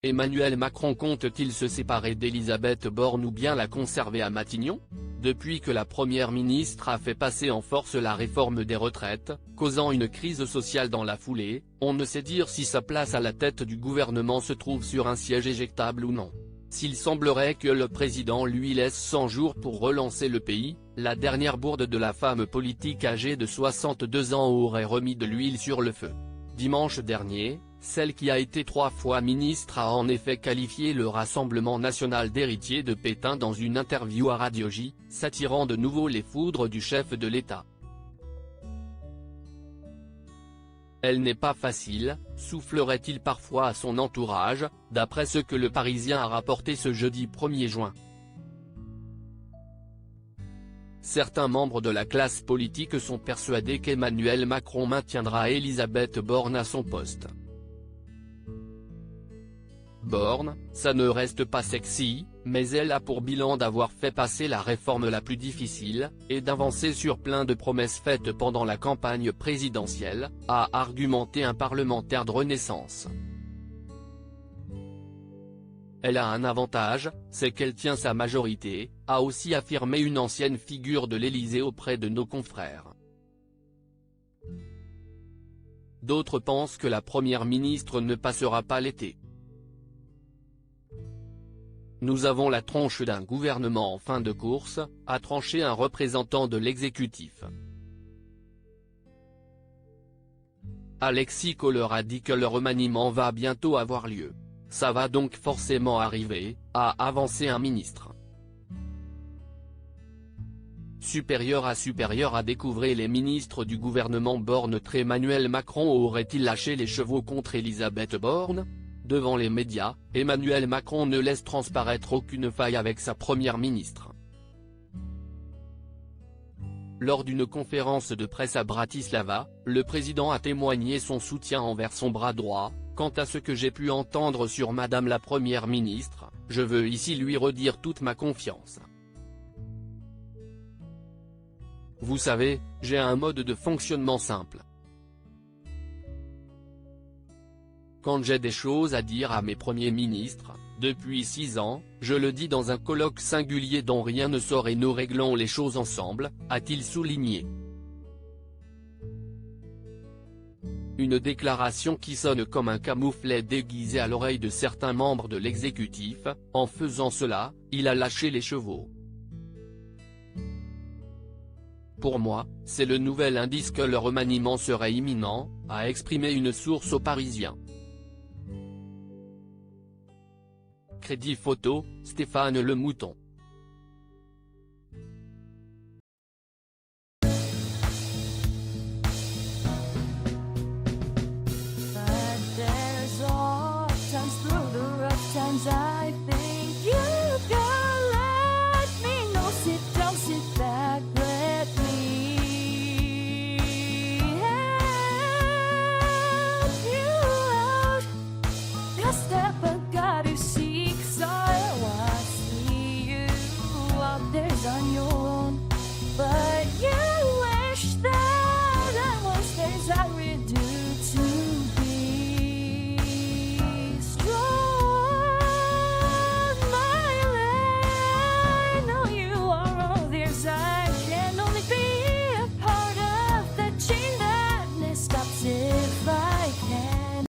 Emmanuel Macron compte-t-il se séparer d'Elisabeth Borne ou bien la conserver à Matignon? Depuis que la première ministre a fait passer en force la réforme des retraites, causant une crise sociale dans la foulée, on ne sait dire si sa place à la tête du gouvernement se trouve sur un siège éjectable ou non. S'il semblerait que le président lui laisse 100 jours pour relancer le pays, la dernière bourde de la femme politique âgée de 62 ans aurait remis de l'huile sur le feu. Dimanche dernier, celle qui a été 3 fois ministre a en effet qualifié le Rassemblement national d'héritier de Pétain dans une interview à Radio J, s'attirant de nouveau les foudres du chef de l'État. Elle n'est pas facile, soufflerait-il parfois à son entourage, d'après ce que Le Parisien a rapporté ce jeudi 1er juin. Certains membres de la classe politique sont persuadés qu'Emmanuel Macron maintiendra Elisabeth Borne à son poste. Borne, ça ne reste pas sexy, mais elle a pour bilan d'avoir fait passer la réforme la plus difficile, et d'avancer sur plein de promesses faites pendant la campagne présidentielle, a argumenté un parlementaire de Renaissance. Elle a un avantage, c'est qu'elle tient sa majorité, a aussi affirmé une ancienne figure de l'Élysée auprès de nos confrères. D'autres pensent que la première ministre ne passera pas l'été. Nous avons la tronche d'un gouvernement en fin de course, a tranché un représentant de l'exécutif. Alexis Kohler a dit que le remaniement va bientôt avoir lieu. Ça va donc forcément arriver, a avancé un ministre. Supérieur à découvrir les ministres du gouvernement Borne. Emmanuel Macron aurait-il lâché les chevaux contre Elisabeth Borne? Devant les médias, Emmanuel Macron ne laisse transparaître aucune faille avec sa première ministre. Lors d'une conférence de presse à Bratislava, le président a témoigné son soutien envers son bras droit. Quant à ce que j'ai pu entendre sur Madame la Première ministre, je veux ici lui redire toute ma confiance. Vous savez, j'ai un mode de fonctionnement simple. Quand j'ai des choses à dire à mes premiers ministres, depuis 6 ans, je le dis dans un colloque singulier dont rien ne sort et nous réglons les choses ensemble, a-t-il souligné. Une déclaration qui sonne comme un camouflet déguisé à l'oreille de certains membres de l'exécutif. En faisant cela, il a lâché les chevaux. Pour moi, c'est le nouvel indice que le remaniement serait imminent, a exprimé une source aux Parisiens. Crédit photo, Stéphane Le Mouton.